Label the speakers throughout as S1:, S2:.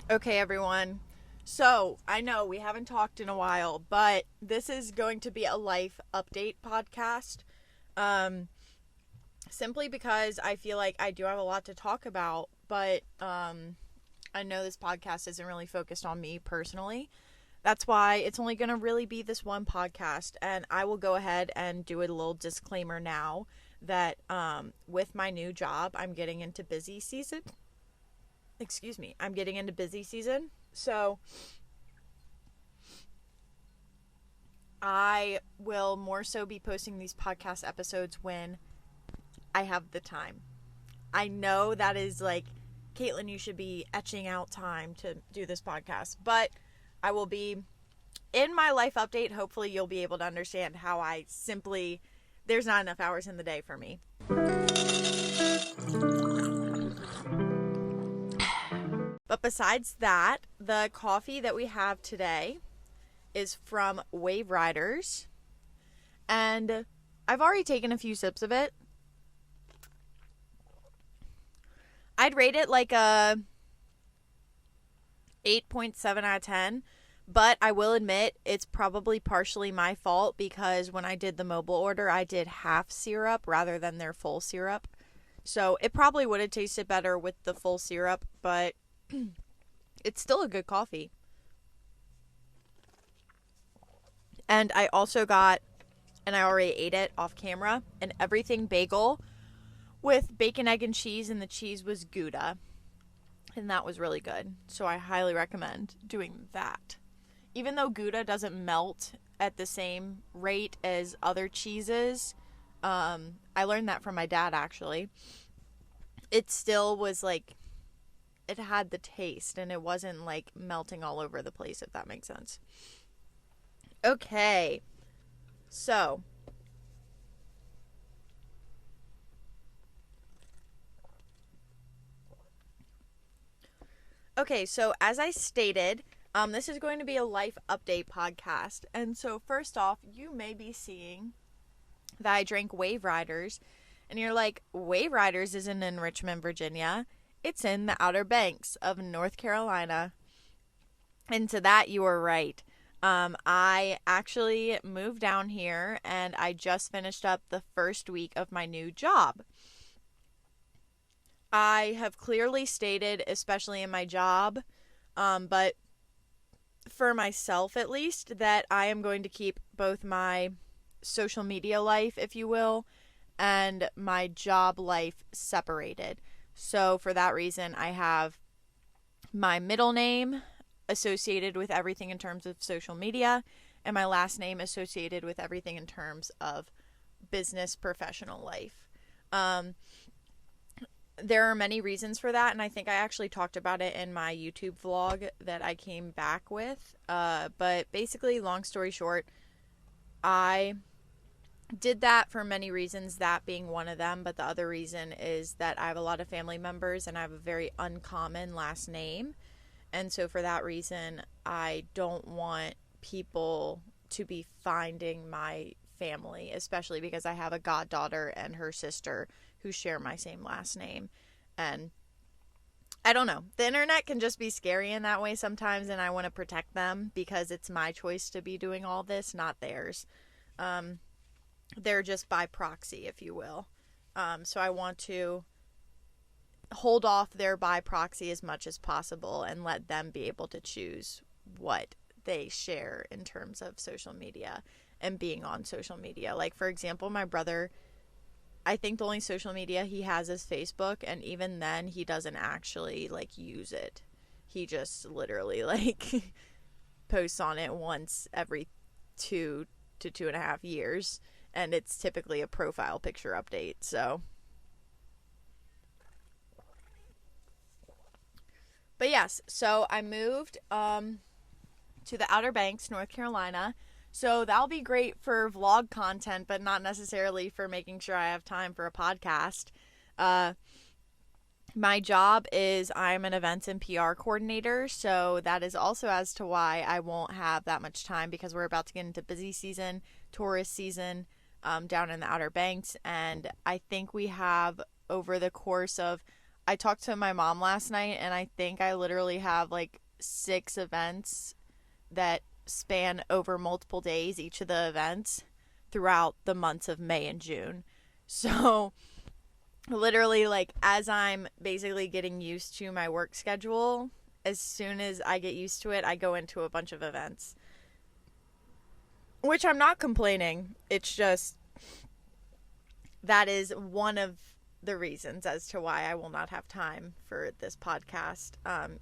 S1: Okay, everyone. So, I know we haven't talked in a while, but this is going to be a life update podcast. Um, Simply because I feel like I do have a lot to talk about, but I know this podcast isn't really focused on me personally. That's why it's only going to really be this one podcast, and I will go ahead and do a little disclaimer now that with my new job, I'm getting into busy season. Excuse me, I'm getting into busy season. So I will more so be posting these podcast episodes when I have the time. I know that is like, Caitlin, you should be etching out time to do this podcast, but I will be in my life update. Hopefully, you'll be able to understand how there's not enough hours in the day for me. But besides that, the coffee that we have today is from Wave Riders, and I've already taken a few sips of it. I'd rate it like a 8.7 out of 10, but I will admit it's probably partially my fault because when I did the mobile order, I did half syrup rather than their full syrup. So it probably would have tasted better with the full syrup, but it's still a good coffee. And I also got, and I already ate it off camera, an everything bagel with bacon, egg, and cheese, and the cheese was Gouda. And that was really good. So I highly recommend doing that. Even though Gouda doesn't melt at the same rate as other cheeses, I learned that from my dad actually. It still was like, it had the taste and it wasn't like melting all over the place, if that makes sense. Okay, so as I stated, this is going to be a life update podcast. And so first off, you may be seeing that I drank Wave Riders, and you're like, Wave Riders isn't in Richmond, Virginia. It's in the Outer Banks of North Carolina. And to that, you are right. I actually moved down here and I just finished up the first week of my new job. I have clearly stated, especially in my job, but for myself at least, that I am going to keep both my social media life, if you will, and my job life separated. So for that reason, I have my middle name associated with everything in terms of social media, and my last name associated with everything in terms of business professional life. There are many reasons for that, and I think I actually talked about it in my YouTube vlog that I came back with. But basically, long story short, I did that for many reasons, that being one of them. But the other reason is that I have a lot of family members and I have a very uncommon last name. And so for that reason, I don't want people to be finding my family, especially because I have a goddaughter and her sister who share my same last name. And I don't know. The internet can just be scary in that way sometimes, and I want to protect them because it's my choice to be doing all this, not theirs. They're just by proxy, if you will. So I want to hold off their by proxy as much as possible and let them be able to choose what they share in terms of social media and being on social media. Like, for example, my brother, I think the only social media he has is Facebook, and even then he doesn't actually like use it. He just literally like posts on it once every 2 to 2.5 years, and it's typically a profile picture update. So but yes, so I moved to the Outer Banks, North Carolina. So that'll be great for vlog content, but not necessarily for making sure I have time for a podcast. My job is I'm an events and PR coordinator, so that is also as to why I won't have that much time because we're about to get into busy season, tourist season, down in the Outer Banks, and I think we have over the course of I talked to my mom last night, and I think I literally have like 6 events that span over multiple days, each of the events throughout the months of May and June. So literally, like, as I'm basically getting used to my work schedule, as soon as I get used to it, I go into a bunch of events, which I'm not complaining. It's just that is one of the reasons as to why I will not have time for this podcast.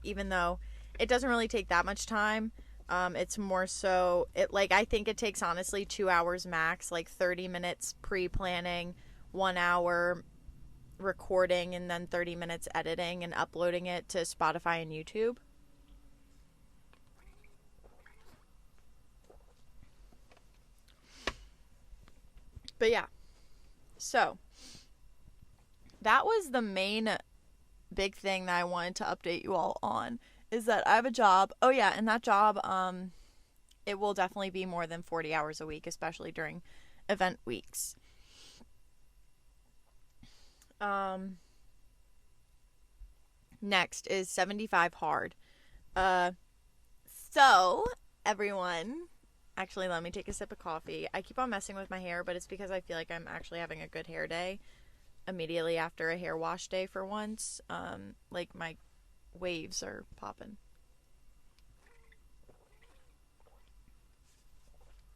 S1: Even though it doesn't really take that much time. It's more so, I think it takes honestly 2 hours max, like 30 minutes pre-planning, 1 hour recording, and then 30 minutes editing and uploading it to Spotify and YouTube. But yeah, so that was the main big thing that I wanted to update you all on, is that I have a job. Oh yeah, and that job, it will definitely be more than 40 hours a week, especially during event weeks. Next is 75 hard. So everyone, actually, let me take a sip of coffee. I keep on messing with my hair, but it's because I feel like I'm actually having a good hair day immediately after a hair wash day for once. Like, my waves are popping.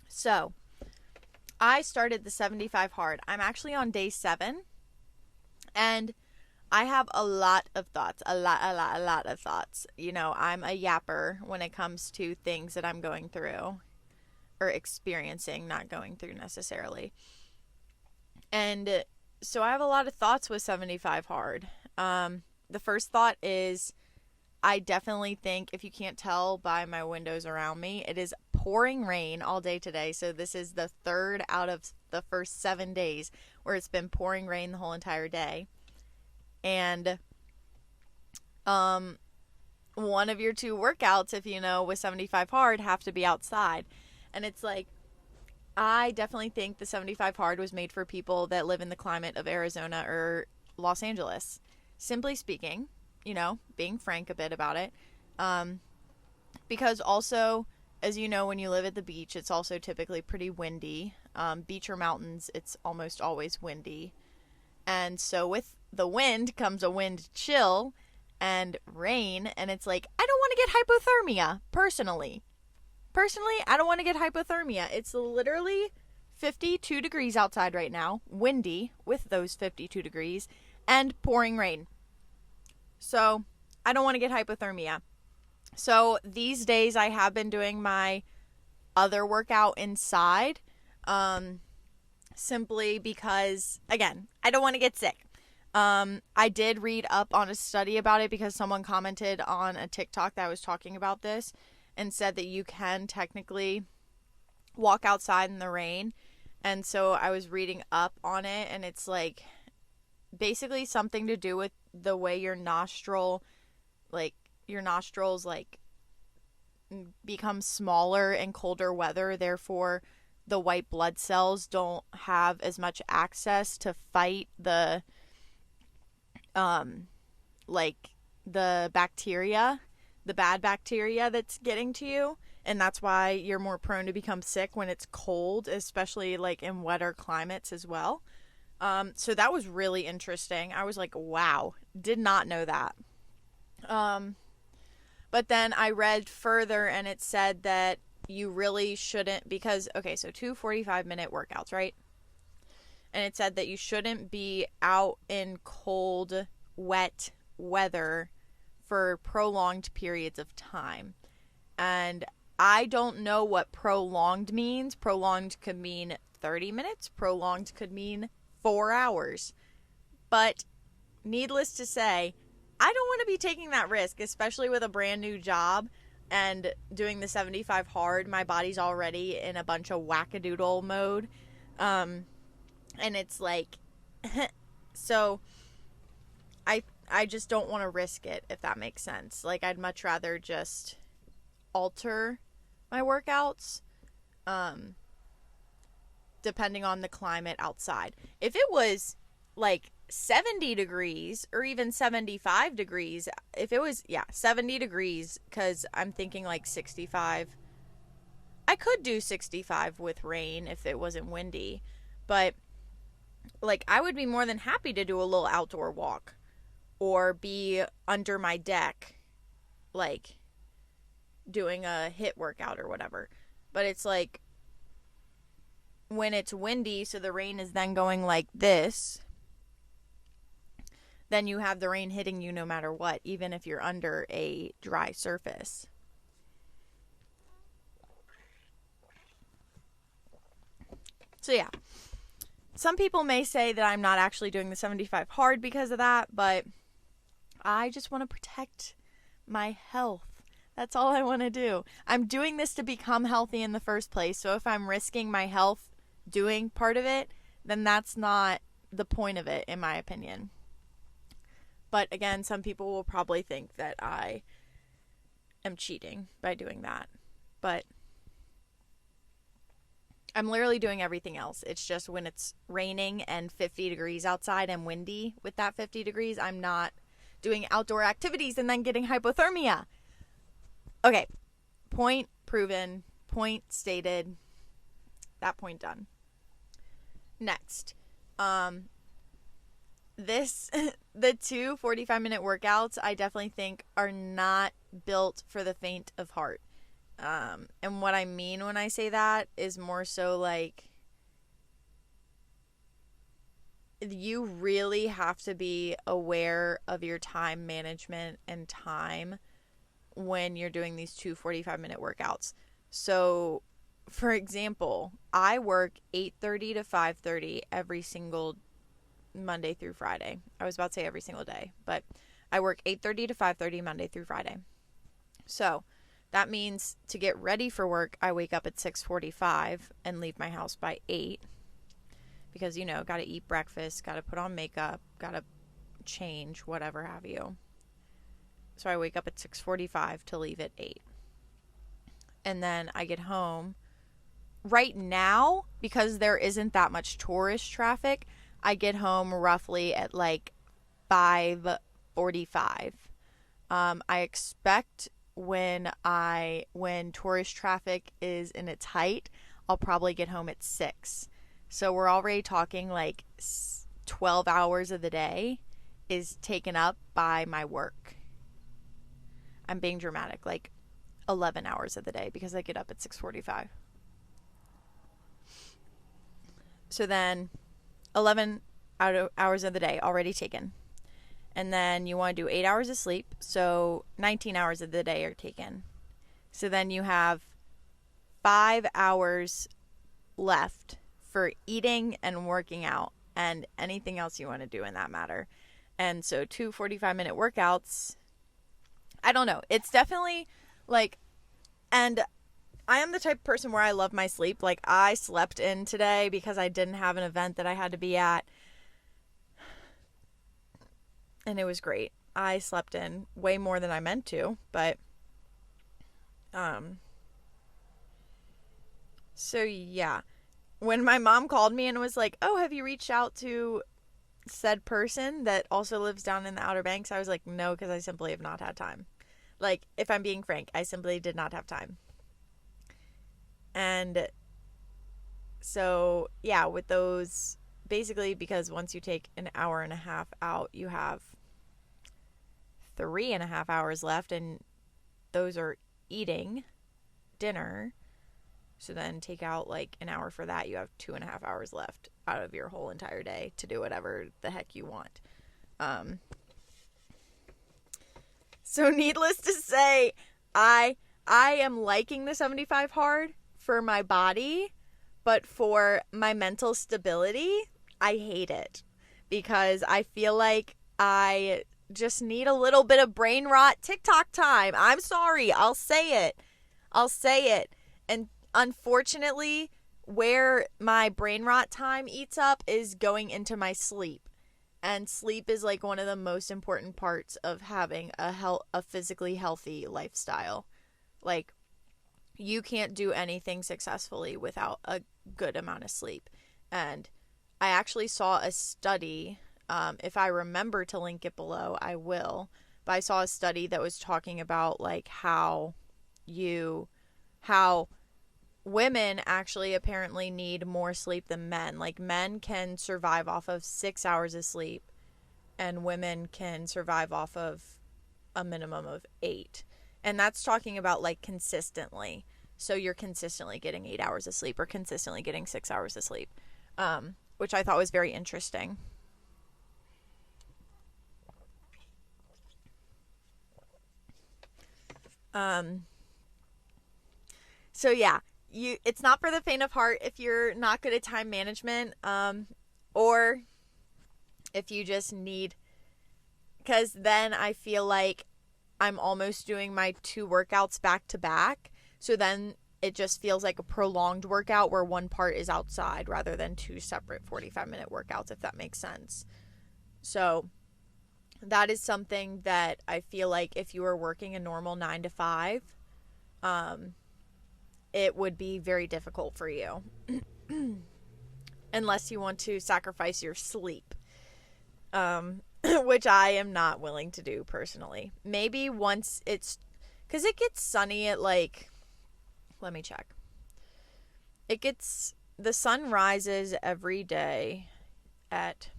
S1: So, I started the 75 hard. I'm actually on day 7, and I have a lot of thoughts. A lot of thoughts. You know, I'm a yapper when it comes to things that I'm going through or experiencing, not going through necessarily. And so I have a lot of thoughts with 75 hard. The first thought is, I definitely think, if you can't tell by my windows around me, it is pouring rain all day today. So this is the 3rd out of the first 7 days where it's been pouring rain the whole entire day. And one of your 2 workouts, if you know, with 75 hard, have to be outside. And it's like, I definitely think the 75 hard was made for people that live in the climate of Arizona or Los Angeles. Simply speaking, you know, being frank a bit about it. Because also, as you know, when you live at the beach, it's also typically pretty windy. Beach or mountains, it's almost always windy. And so with the wind comes a wind chill and rain, and it's like, I don't want to get hypothermia, personally. I don't want to get hypothermia. It's literally 52 degrees outside right now, windy with those 52 degrees, and pouring rain. So I don't want to get hypothermia. So these days I have been doing my other workout inside, simply because, again, I don't want to get sick. I did read up on a study about it because someone commented on a TikTok that was talking about this and said that you can technically walk outside in the rain. And so I was reading up on it, and it's like basically something to do with the way your nostrils become smaller in colder weather. Therefore, the white blood cells don't have as much access to fight the bacteria, the bad bacteria that's getting to you. And that's why you're more prone to become sick when it's cold, especially like in wetter climates as well. So that was really interesting. I was like, wow, did not know that. But then I read further, and it said that you really shouldn't, because, okay, so 2 45-minute workouts, right? And it said that you shouldn't be out in cold, wet weather for prolonged periods of time. And I don't know what prolonged means. Prolonged could mean 30 minutes. Prolonged could mean 4 hours. But needless to say, I don't want to be taking that risk, especially with a brand new job and doing the 75 hard. My body's already in a bunch of wackadoodle mode. And it's like, so I just don't want to risk it, if that makes sense. Like, I'd much rather just alter my workouts, depending on the climate outside. If it was like 70 degrees or even 75 degrees, if it was, 70 degrees, because I'm thinking like 65. I could do 65 with rain if it wasn't windy, but like I would be more than happy to do a little outdoor walk or be under my deck, like doing a HIIT workout or whatever. But it's like when it's windy, so the rain is then going like this, then you have the rain hitting you no matter what, even if you're under a dry surface. So yeah, some people may say that I'm not actually doing the 75 hard because of that, but I just want to protect my health. That's all I want to do. I'm doing this to become healthy in the first place. So if I'm risking my health doing part of it, then that's not the point of it, in my opinion. But again, some people will probably think that I am cheating by doing that. But I'm literally doing everything else. It's just when it's raining and 50 degrees outside and windy with that 50 degrees, I'm not doing outdoor activities and then getting hypothermia. Okay, point proven, point stated, that point done. Next, the 2 45-minute workouts I definitely think are not built for the faint of heart. And what I mean when I say that is more so like you really have to be aware of your time management and time when you're doing these 2 45-minute workouts. So, for example, I work 8:30 to 5:30 every single Monday through Friday. I was about to say every single day, but I work 8:30 to 5:30 Monday through Friday. So, that means to get ready for work, I wake up at 6:45 and leave my house by 8 because, got to eat breakfast, got to put on makeup, got to change, whatever have you. So I wake up at 6:45 to leave at 8. And then I get home. Right now, because there isn't that much tourist traffic, I get home roughly at like 5:45. I expect when tourist traffic is in its height, I'll probably get home at 6. So we're already talking like 12 hours of the day is taken up by my work. I'm being dramatic, like 11 hours of the day because I get up at 6:45. So then 11 hours of the day already taken. And then you want to do 8 hours of sleep, so 19 hours of the day are taken. So then you have 5 hours left for eating and working out and anything else you want to do in that matter. And so 2 45-minute workouts, I don't know. It's definitely like, and I am the type of person where I love my sleep. Like I slept in today because I didn't have an event that I had to be at. And it was great. I slept in way more than I meant to, but so yeah. When my mom called me and was like, "Oh, have you reached out to said person that also lives down in the Outer Banks?" I was like, "No, because I simply have not had time." Like, if I'm being frank, I simply did not have time. And so, yeah, with those, basically, because once you take an hour and a half out, you have 3.5 hours left, and those are eating dinner. So then take out like an hour for that. You have 2.5 hours left out of your whole entire day to do whatever the heck you want. So needless to say, I am liking the 75 hard for my body, but for my mental stability, I hate it because I feel like I just need a little bit of brain rot TikTok time. I'm sorry. I'll say it. And unfortunately, where my brain rot time eats up is going into my sleep. And sleep is like one of the most important parts of having a physically healthy lifestyle. Like, you can't do anything successfully without a good amount of sleep. And I actually saw a study If I remember to link it below, I will. But I saw a study that was talking about like how women actually apparently need more sleep than men. Like men can survive off of 6 hours of sleep and women can survive off of a minimum of 8. And that's talking about like consistently. So you're consistently getting 8 hours of sleep or consistently getting 6 hours of sleep, which I thought was very interesting. So yeah, it's not for the faint of heart if you're not good at time management, or if you just need, because then I feel like I'm almost doing my 2 workouts back to back. So then it just feels like a prolonged workout where one part is outside rather than 2 separate 45-minute workouts, if that makes sense. So that is something that I feel like if you were working a normal 9 to 5, it would be very difficult for you unless you want to sacrifice your sleep, which I am not willing to do personally. Maybe once it's, because it gets sunny at like, let me check. The sun rises every day at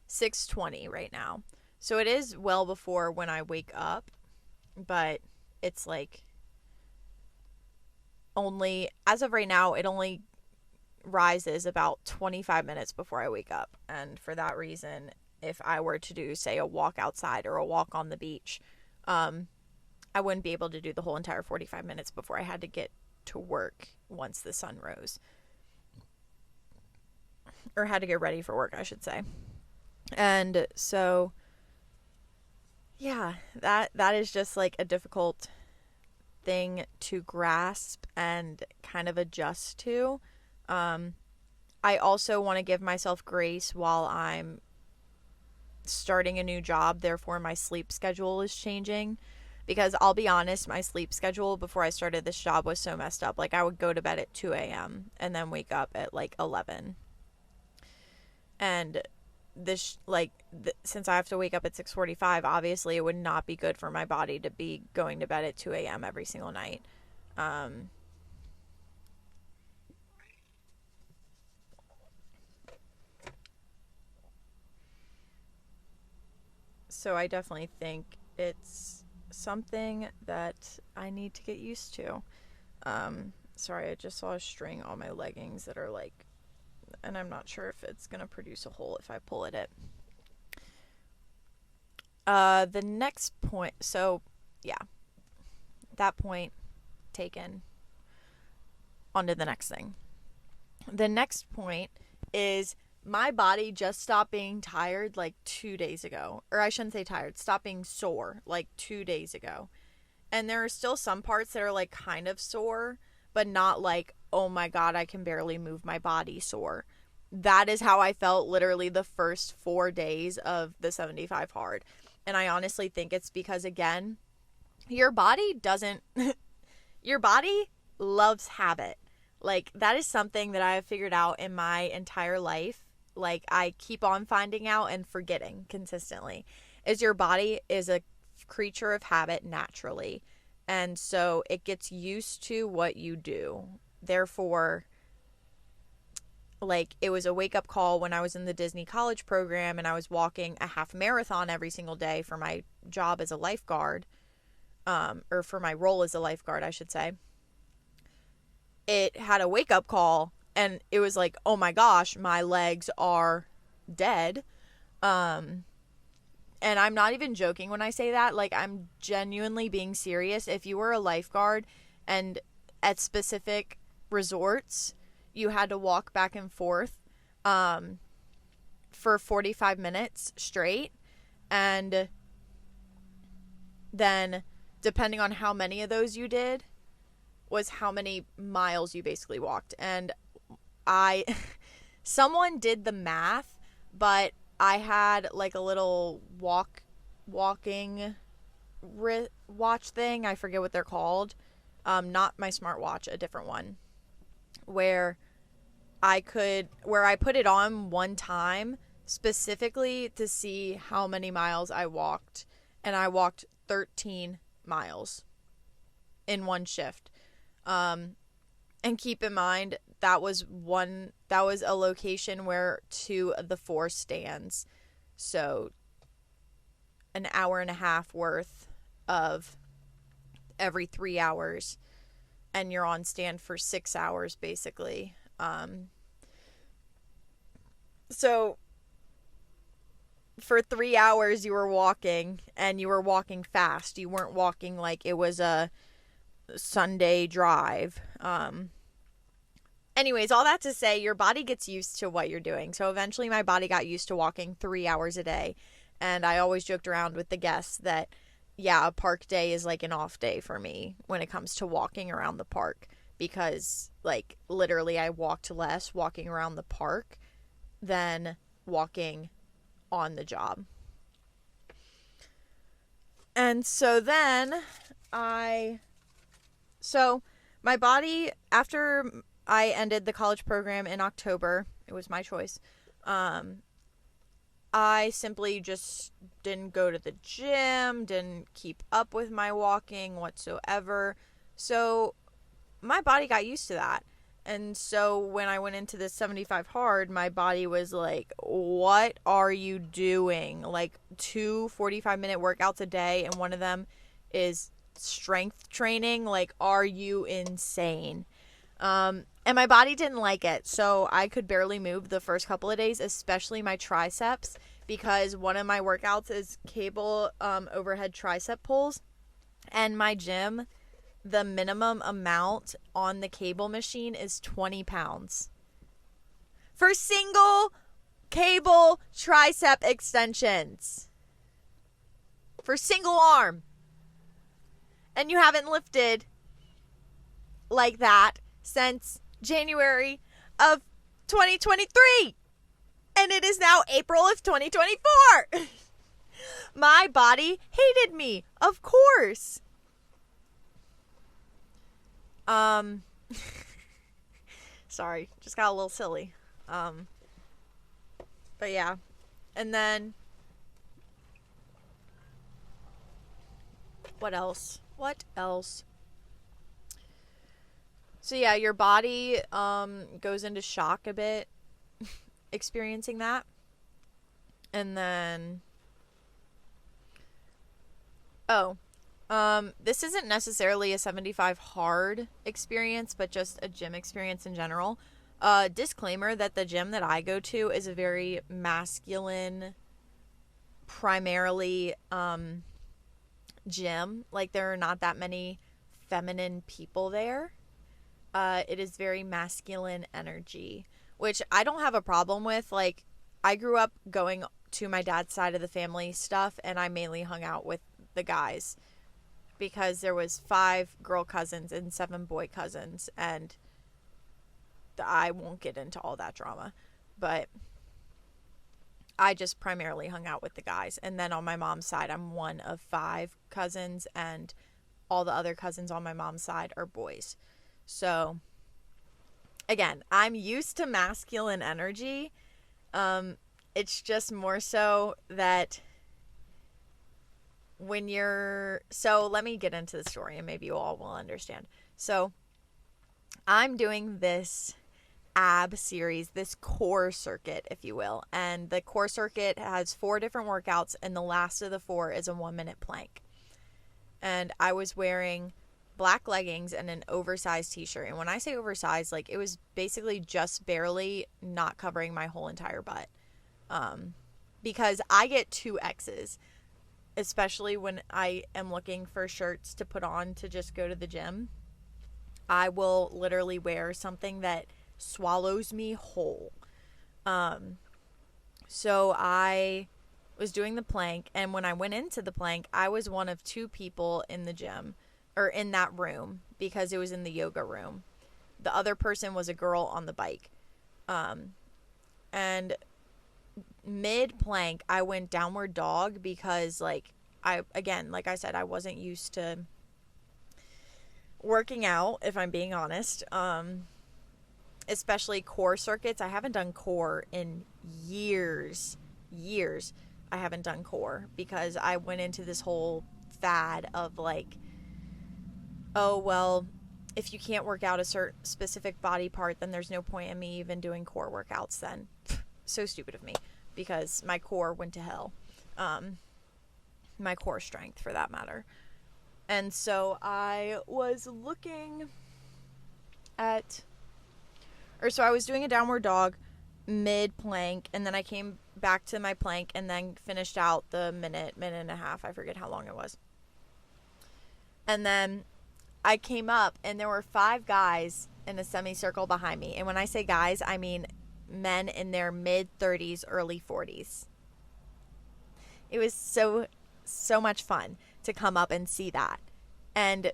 S1: 6:20 right now. So it is well before when I wake up, but it's like only, as of right now, it only rises about 25 minutes before I wake up. And for that reason, if I were to do, say, a walk outside or a walk on the beach, I wouldn't be able to do the whole entire 45 minutes before I had to get to work once the sun rose. Or had to get ready for work, I should say. And so, yeah, that is just like a difficult thing to grasp and kind of adjust to. I also want to give myself grace while I'm starting a new job, therefore my sleep schedule is changing. Because I'll be honest, my sleep schedule before I started this job was so messed up. Like I would go to bed at 2 a.m. and then wake up at like 11. And this, since I have to wake up at 6:45, obviously it would not be good for my body to be going to bed at 2 a.m. every single night. So I definitely think it's something that I need to get used to. Sorry, I just saw a string on my leggings that are like, and I'm not sure if it's going to produce a hole if I pull at it. The next point, so yeah, that point taken. On to the next thing. The next point is my body just stopped being tired like 2 days ago. Or I shouldn't say tired, stopped being sore like 2 days ago. And there are still some parts that are like kind of sore, but not like, oh my God, I can barely move my body sore. That is how I felt literally the first 4 days of the 75 hard. And I honestly think it's because, again, your body doesn't, your body loves habit. Like, that is something that I have figured out in my entire life. Like, I keep on finding out and forgetting consistently, is your body is a creature of habit naturally. And so it gets used to what you do. Therefore, like, it was a wake-up call when I was in the Disney college program and I was walking a half marathon every single day for my job as a lifeguard, or for my role as a lifeguard, I should say. It had a wake-up call and it was like, oh my gosh, my legs are dead. And I'm not even joking when I say that. Like, I'm genuinely being serious. If you were a lifeguard and at specific resorts, you had to walk back and forth for 45 minutes straight. And then, depending on how many of those you did, was how many miles you basically walked. And someone did the math, but I had like a little walking watch thing. I forget what they're called. Not my smartwatch, a different one, where where I put it on one time specifically to see how many miles I walked. And I walked 13 miles in one shift. And keep in mind, that was a location where 2 of the 4 stands. So an hour and a half worth of every 3 hours. And you're on stand for 6 hours, basically. So for 3 hours you were walking, and you were walking fast. You weren't walking like it was a Sunday drive. Anyways, all that to say, your body gets used to what you're doing. So eventually my body got used to walking 3 hours a day. And I always joked around with the guests that, yeah, a park day is like an off day for me when it comes to walking around the park. Because, like, literally I walked less walking around the park than walking on the job. And so then my body, after I ended the college program in October, it was my choice, I simply just didn't go to the gym, didn't keep up with my walking whatsoever. So my body got used to that. And so when I went into this 75 hard, my body was like, what are you doing? Like 2 45-minute workouts a day, and one of them is strength training. Like, are you insane? And my body didn't like it. So I could barely move the first couple of days, especially my triceps, because one of my workouts is cable overhead tricep pulls. And my gym, the minimum amount on the cable machine is 20 pounds for single cable tricep extensions for single arm. And you haven't lifted like that since January of 2023. And it is now April of 2024. My body hated me, of course. Sorry, just got a little silly. But yeah. And then what else? So yeah, your body goes into shock a bit experiencing that. And then this isn't necessarily a 75 hard experience, but just a gym experience in general. Disclaimer that the gym that I go to is a very masculine, primarily, gym. Like, there are not that many feminine people there. It is very masculine energy, which I don't have a problem with. Like, I grew up going to my dad's side of the family stuff, and I mainly hung out with the guys because there was 5 girl cousins and 7 boy cousins, and I won't get into all that drama, but I just primarily hung out with the guys. And then on my mom's side, I'm one of 5 cousins, and all the other cousins on my mom's side are boys. So again, I'm used to masculine energy. It's just more so that so let me get into the story and maybe you all will understand. So I'm doing this ab series, this core circuit, if you will. And the core circuit has 4 different workouts, and the last of the 4 is a 1-minute plank. And I was wearing black leggings and an oversized t-shirt. And when I say oversized, like, it was basically just barely not covering my whole entire butt. Because I get 2 X's, especially when I am looking for shirts to put on to just go to the gym. I will literally wear something that swallows me whole. So I was doing the plank, and when I went into the plank, I was one of 2 people in the gym, or in that room, because it was in the yoga room. The other person was a girl on the bike. And mid plank, I went downward dog because, like I said, I wasn't used to working out, if I'm being honest. especially core circuits. I haven't done core in years. Years. I haven't done core because I went into this whole fad of like, oh, well, if you can't work out a certain specific body part, then there's no point in me even doing core workouts then. So stupid of me, because my core went to hell. My core strength, for that matter. And so I was looking at, so I was doing a downward dog mid plank, and then I came back to my plank and then finished out the minute and a half. I forget how long it was. And then I came up and there were 5 guys in a semicircle behind me. And when I say guys, I mean men in their mid 30s, early 40s. It was so much fun to come up and see that. And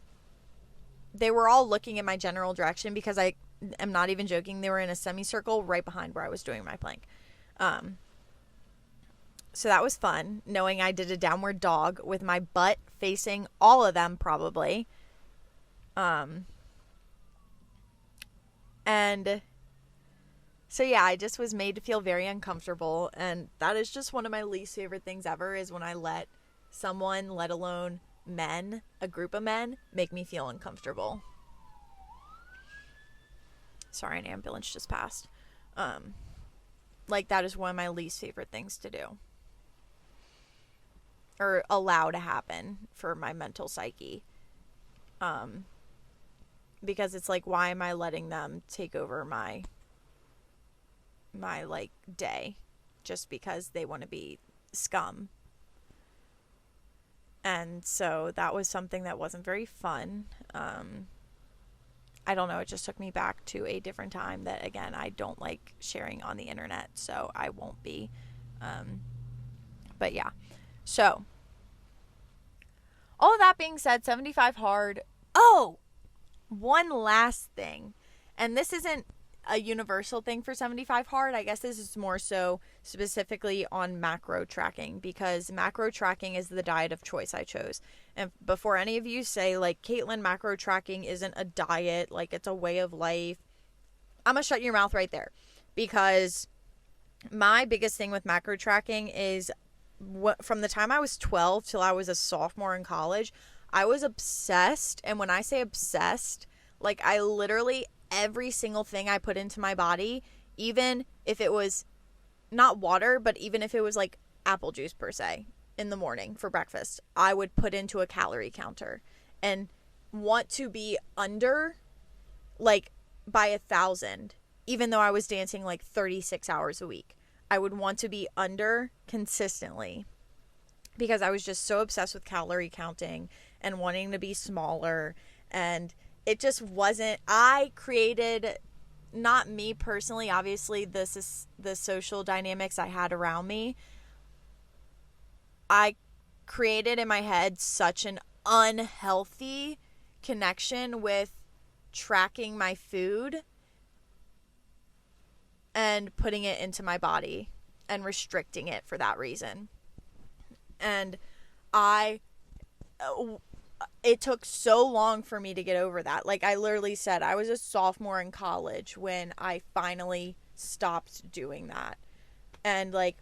S1: they were all looking in my general direction because I am not even joking. They were in a semicircle right behind where I was doing my plank. So that was fun, knowing I did a downward dog with my butt facing all of them probably. And so yeah, I just was made to feel very uncomfortable, and that is just one of my least favorite things ever, is when I let someone, let alone men, a group of men, make me feel uncomfortable. Sorry, an ambulance just passed. Like, that is one of my least favorite things to do, or allow to happen for my mental psyche. Because it's like, why am I letting them take over my like day just because they want to be scum? And so that was something that wasn't very fun. I don't know, it just took me back to a different time that, again, I don't like sharing on the internet, so I won't be. But yeah. So, all of that being said, 75 hard. Oh! One last thing. And this isn't a universal thing for 75 hard. I guess this is more so specifically on macro tracking, because macro tracking is the diet of choice I chose. And before any of you say, like, Caitlin, macro tracking isn't a diet, like, it's a way of life, I'm gonna shut your mouth right there. Because my biggest thing with macro tracking is, from the time I was 12 till I was a sophomore in college, I was obsessed. And when I say obsessed, like, I literally, every single thing I put into my body, even if it was not water, but even if it was like apple juice per se in the morning for breakfast, I would put into a calorie counter and want to be under, like, by 1,000, even though I was dancing like 36 hours a week. I would want to be under consistently because I was just so obsessed with calorie counting and wanting to be smaller. And it just wasn't, I created, not me personally, obviously this is the social dynamics I had around me. I created in my head such an unhealthy connection with tracking my food and putting it into my body and restricting it for that reason. And it took so long for me to get over that. Like, I literally said I was a sophomore in college when I finally stopped doing that. And, like,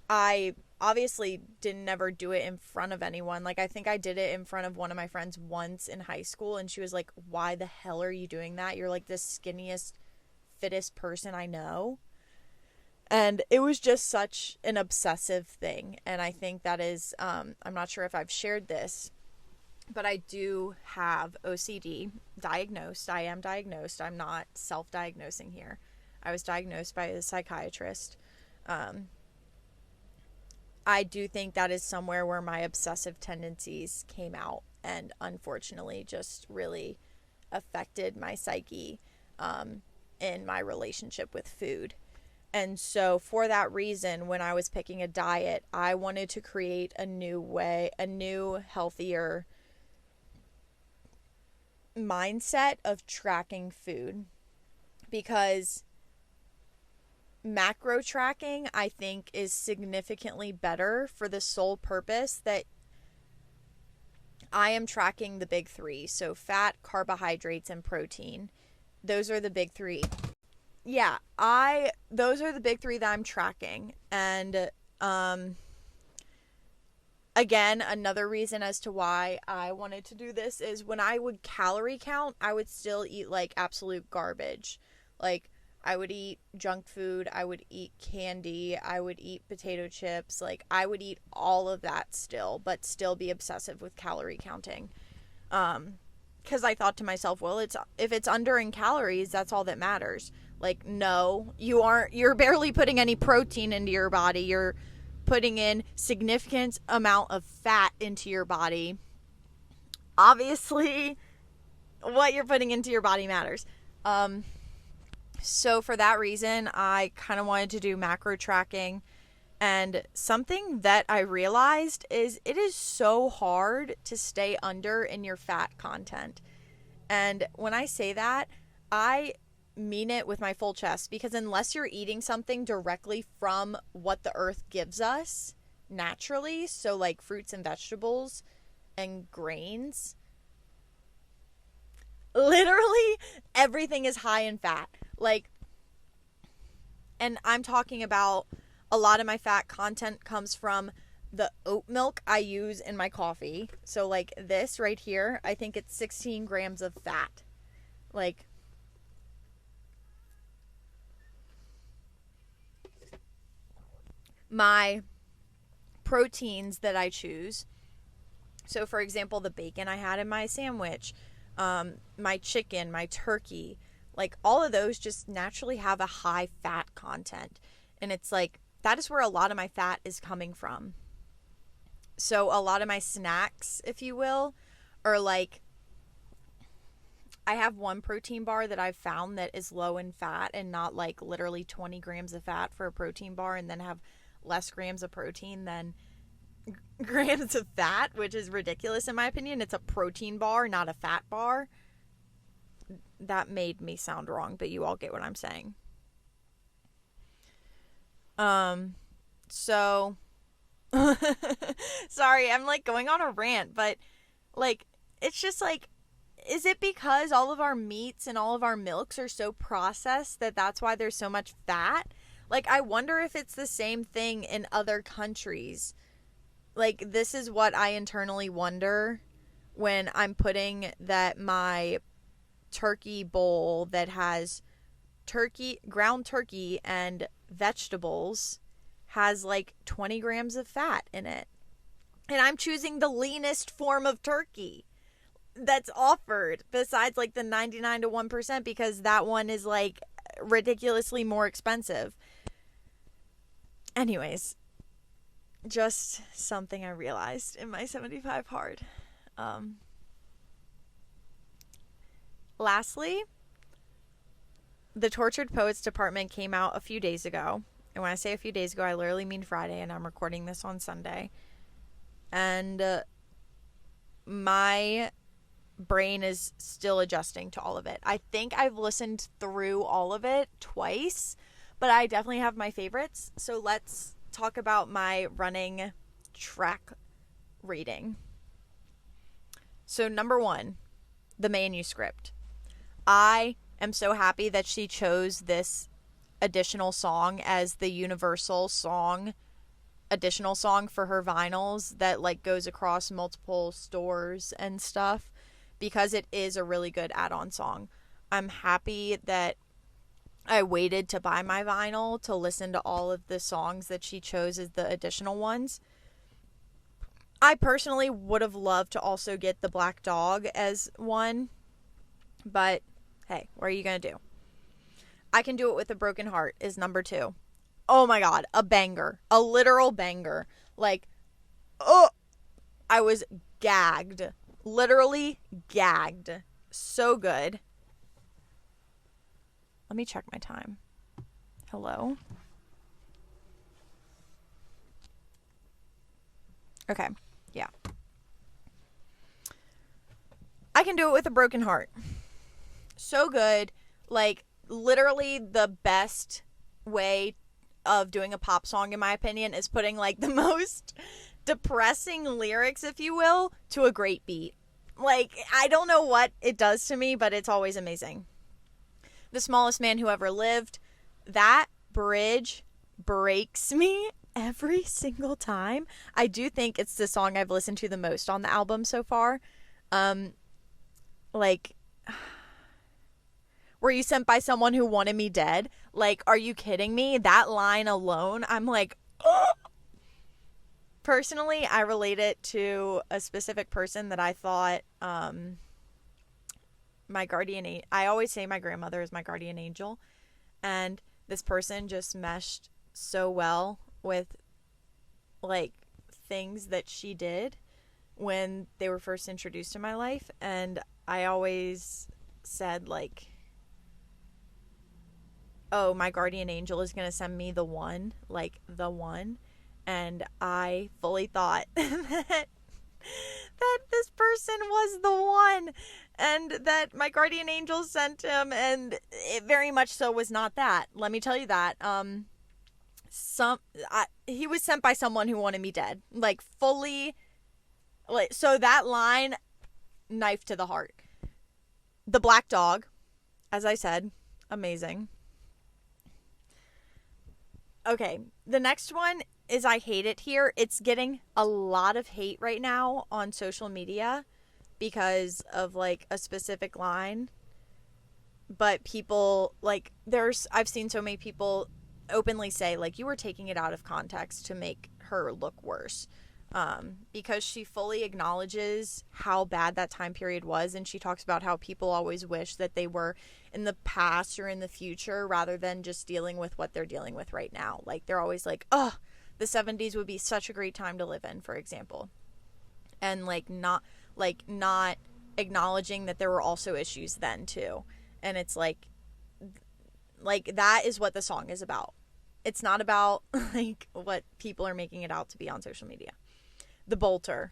S1: I obviously never do it in front of anyone. Like, I think I did it in front of one of my friends once in high school, and she was like, why the hell are you doing that? You're like the skinniest, fittest person I know. And it was just such an obsessive thing. And I think that is, I'm not sure if I've shared this, but I do have OCD diagnosed. I am diagnosed. I'm not self-diagnosing here. I was diagnosed by a psychiatrist. I do think that is somewhere where my obsessive tendencies came out and unfortunately just really affected my psyche in my relationship with food. And so for that reason, when I was picking a diet, I wanted to create a new way, a new, healthier mindset of tracking food. Because macro tracking, I think, is significantly better for the sole purpose that I am tracking the big 3. So fat, carbohydrates, and protein. those are the big three. Yeah, those are the big three that I'm tracking. And again, another reason as to why I wanted to do this is when I would calorie count, I would still eat like absolute garbage. Like, I would eat junk food, I would eat candy, I would eat potato chips. Like, I would eat all of that still, but still be obsessive with calorie counting. Because I thought to myself, well, if it's under in calories, that's all that matters. Like, no, you're barely putting any protein into your body. You're putting in significant amount of fat into your body. Obviously, what you're putting into your body matters. So for that reason, I kind of wanted to do macro tracking. And something that I realized is it is so hard to stay under in your fat content. And when I say that, I mean it with my full chest, because unless you're eating something directly from what the earth gives us naturally, so like fruits and vegetables and grains, literally everything is high in fat. Like, and I'm talking about a lot of my fat content comes from the oat milk I use in my coffee. So like this right here, I think it's 16 grams of fat. Like, my proteins that I choose. So for example, the bacon I had in my sandwich, my chicken, my turkey, like all of those just naturally have a high fat content. And it's like, that is where a lot of my fat is coming from. So a lot of my snacks, if you will, are like, I have one protein bar that I've found that is low in fat and not like literally 20 grams of fat for a protein bar, and then have less grams of protein than grams of fat, which is ridiculous in my opinion. It's a protein bar, not a fat bar. That made me sound wrong, but you all get what I'm saying. So sorry, I'm like going on a rant, but like, it's just like, is it because all of our meats and all of our milks are so processed that that's why there's so much fat? Like, I wonder if it's the same thing in other countries. Like, this is what I internally wonder when I'm putting that my turkey bowl that has ground turkey and vegetables has like 20 grams of fat in it. And I'm choosing the leanest form of turkey that's offered besides like the 99 to 1%, because that one is like ridiculously more expensive. Anyways, just something I realized in my 75 hard. Lastly, the Tortured Poets Department came out a few days ago. And when I say a few days ago, I literally mean Friday, and I'm recording this on Sunday. And my brain is still adjusting to all of it. I think I've listened through all of it twice, but I definitely have my favorites. So let's talk about my running track reading. So number 1, the manuscript. I am so happy that she chose this additional song as the universal song, additional song for her vinyls that like goes across multiple stores and stuff, because it is a really good add-on song. I'm happy that I waited to buy my vinyl to listen to all of the songs that she chose as the additional ones. I personally would have loved to also get the Black Dog as one, but hey, what are you going to do? I Can Do It With a Broken Heart is number 2. Oh my God, a banger. A literal banger. Like, oh, I was gagged. Literally gagged. So good. Let me check my time. Hello? Okay, yeah. I Can Do It With a Broken Heart. So good. Like, literally the best way of doing a pop song, in my opinion, is putting like the most depressing lyrics, if you will, to a great beat. Like, I don't know what it does to me, but it's always amazing. The Smallest Man Who Ever Lived. That bridge breaks me every single time. I do think it's the song I've listened to the most on the album so far. Like, were you sent by someone who wanted me dead? Like, are you kidding me? That line alone, I'm like, oh! Personally, I relate it to a specific person that I thought, my guardian angel. I always say my grandmother is my guardian angel. And this person just meshed so well with, like, things that she did when they were first introduced in my life. And I always said, like, oh, my guardian angel is going to send me the one, like, the one. And I fully thought that this person was the one, and that my guardian angel sent him, and it very much so was not that. Let me tell you that. He was sent by someone who wanted me dead, like, fully. Like, so that line, knife to the heart. The Black Dog, as I said, amazing. Okay, the next one is I Hate It Here. It's getting a lot of hate right now on social media because of, like, a specific line. But people, like, I've seen so many people openly say, like, you were taking it out of context to make her look worse. Because she fully acknowledges how bad that time period was, and she talks about how people always wish that they were in the past or in the future rather than just dealing with what they're dealing with right now. Like, they're always like, oh, the 70s would be such a great time to live in, for example. And, not acknowledging that there were also issues then too. And it's like that is what the song is about. It's not about, like, what people are making it out to be on social media. The Bolter.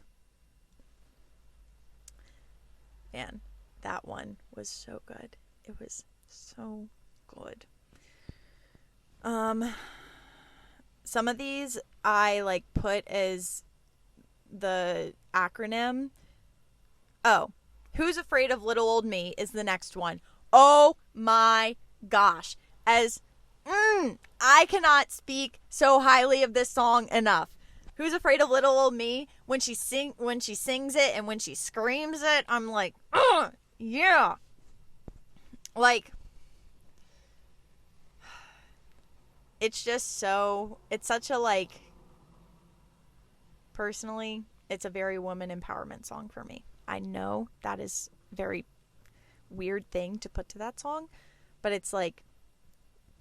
S1: Man, that one was so good. It was so good. Some of these I, like, put as the acronym. Oh, Who's Afraid of Little Old Me is the next one. Oh my gosh. I cannot speak so highly of this song enough. Who's Afraid of Little Old Me? When she sings it and when she screams it, I'm like, yeah. Like, it's just so, it's such a, like, personally, it's a very woman empowerment song for me. I know that is a very weird thing to put to that song, but it's like,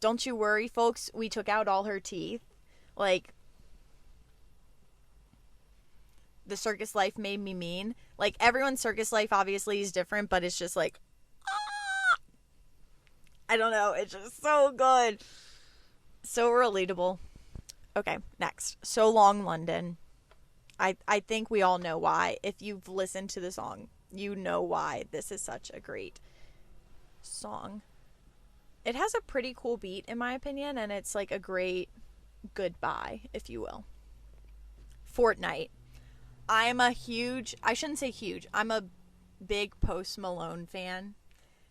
S1: don't you worry, folks, we took out all her teeth. Like, the circus life made me mean. Like, everyone's circus life obviously is different, but it's just like, I don't know, it's just so good. So relatable. Okay, next. So Long London. I think we all know why. If you've listened to the song, you know why this is such a great song. It has a pretty cool beat, in my opinion, and it's like a great goodbye, if you will. Fortnite. I'm a big Post Malone fan.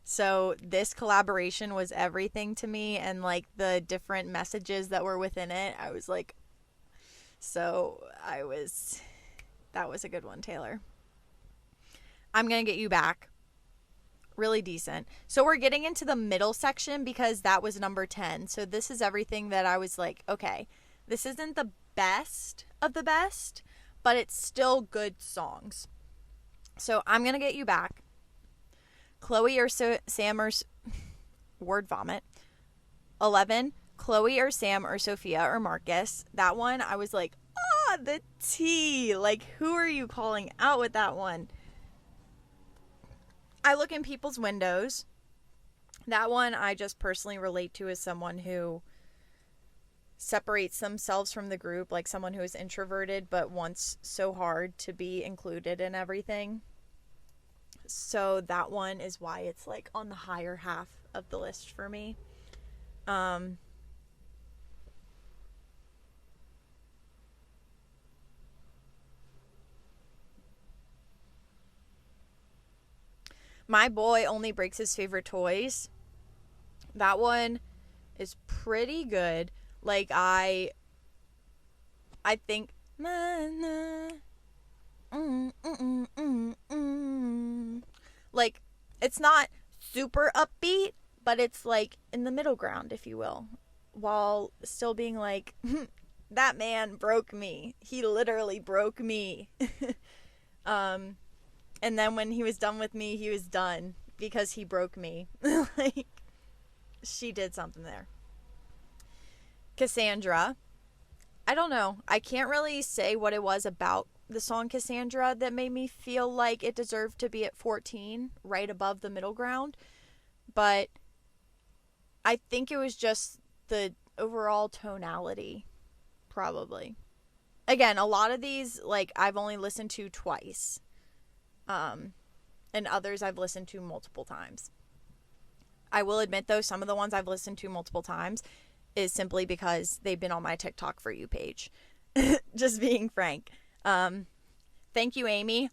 S1: So this collaboration was everything to me, and, like, the different messages that were within it, I was like, that was a good one, Taylor. I'm Gonna Get You Back. Really decent. So we're getting into the middle section because that was number 10. So this is everything that I was like, okay, this isn't the best of the best, but it's still good songs. So I'm Gonna Get You Back. Chloe or Sam or word vomit. 11. Chloe or Sam or Sophia or Marcus. That one, I was like, the T. Like, who are you calling out with that one? I Look in People's Windows. That one I just personally relate to as someone who separates themselves from the group, like someone who is introverted but wants so hard to be included in everything. So that one is why it's, like, on the higher half of the list for me. My Boy Only Breaks His Favorite Toys. That one is pretty good. Like, I think, like, it's not super upbeat, but it's like in the middle ground, if you will, while still being like, that man broke me. He literally broke me. And then when he was done with me, he was done because he broke me. Like, she did something there. Cassandra. I don't know. I can't really say what it was about the song Cassandra that made me feel like it deserved to be at 14, right above the middle ground. But I think it was just the overall tonality, probably. Again, a lot of these, like, I've only listened to twice. And others I've listened to multiple times. I will admit, though, some of the ones I've listened to multiple times is simply because they've been on my TikTok For You page. Just being frank. Thank You, Amy.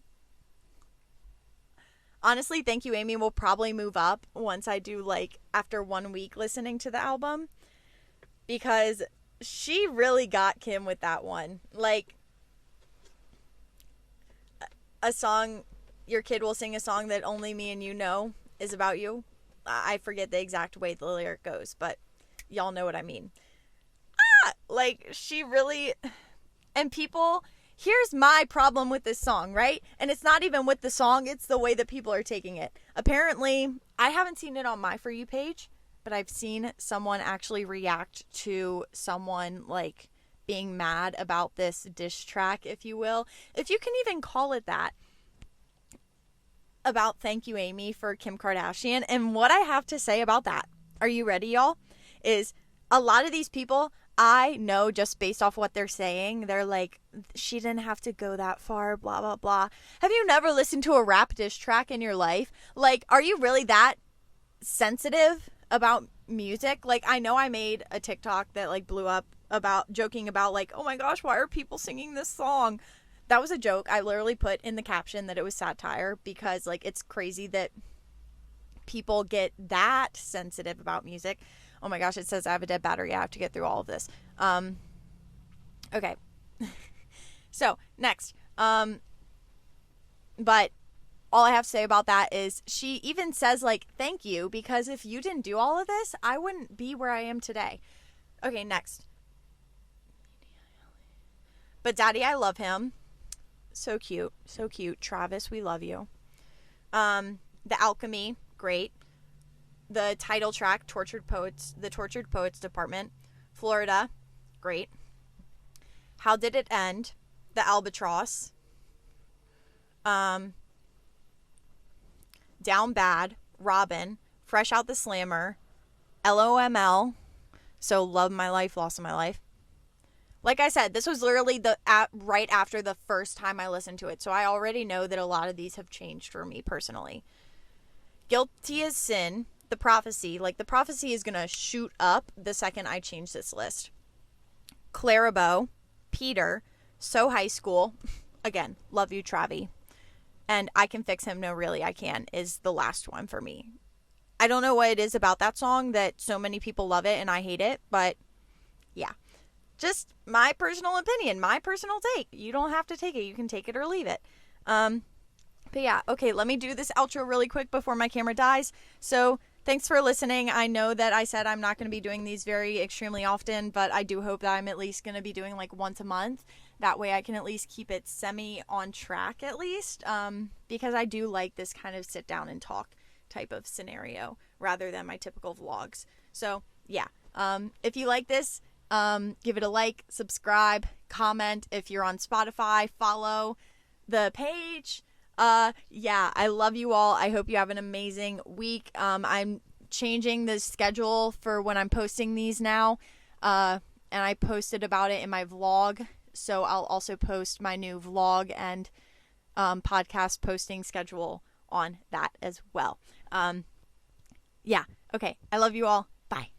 S1: Honestly, Thank You, Amy will probably move up once I do, like, after 1 week listening to the album. Because she really got Kim with that one. Like, a song, your kid will sing a song that only me and you know is about you. I forget the exact way the lyric goes, but y'all know what I mean. Like, she really... And people... Here's my problem with this song, right? And it's not even with the song, it's the way that people are taking it. Apparently, I haven't seen it on my For You page, but I've seen someone actually react to someone, like, being mad about this diss track, if you will. If you can even call it that. About Thank You, Amy for Kim Kardashian. And what I have to say about that, are you ready, y'all? Is a lot of these people... I know just based off what they're saying, they're like, she didn't have to go that far, blah, blah, blah. Have you never listened to a rap diss track in your life? Like, are you really that sensitive about music? Like, I know I made a TikTok that, like, blew up about joking about, like, oh my gosh, why are people singing this song? That was a joke. I literally put in the caption that it was satire because, like, it's crazy that people get that sensitive about music. Oh my gosh, it says I have a dead battery. I have to get through all of this. Okay. So, next. But all I have to say about that is she even says, like, thank you, because if you didn't do all of this, I wouldn't be where I am today. Okay, next. But Daddy, I love him. So cute. So cute. Travis, we love you. The Alchemy, great. The title track, The Tortured Poets Department. Florida, great. How Did It End? The Albatross. Down Bad, Robin. Fresh Out the Slammer. LOML. So Love My Life, Lost My Life. Like I said, this was literally right after the first time I listened to it. So I already know that a lot of these have changed for me personally. Guilty as Sin. The Prophecy. Like, The Prophecy is going to shoot up the second I change this list. Clarabow, Peter, So High School. Again, love you, Travi. And I Can Fix Him, No Really I Can is the last one for me. I don't know what it is about that song that so many people love it and I hate it, but yeah. Just my personal opinion, my personal take. You don't have to take it. You can take it or leave it. But yeah, okay, let me do this outro really quick before my camera dies. So, thanks for listening. I know that I said I'm not going to be doing these very extremely often, but I do hope that I'm at least going to be doing like once a month. That way I can at least keep it semi on track at least, because I do like this kind of sit down and talk type of scenario rather than my typical vlogs. So, yeah, if you like this, give it a like, subscribe, comment. If you're on Spotify, follow the page. Yeah, I love you all. I hope you have an amazing week. I'm changing the schedule for when I'm posting these now. And I posted about it in my vlog. So I'll also post my new vlog and podcast posting schedule on that as well. Yeah, okay. I love you all. Bye.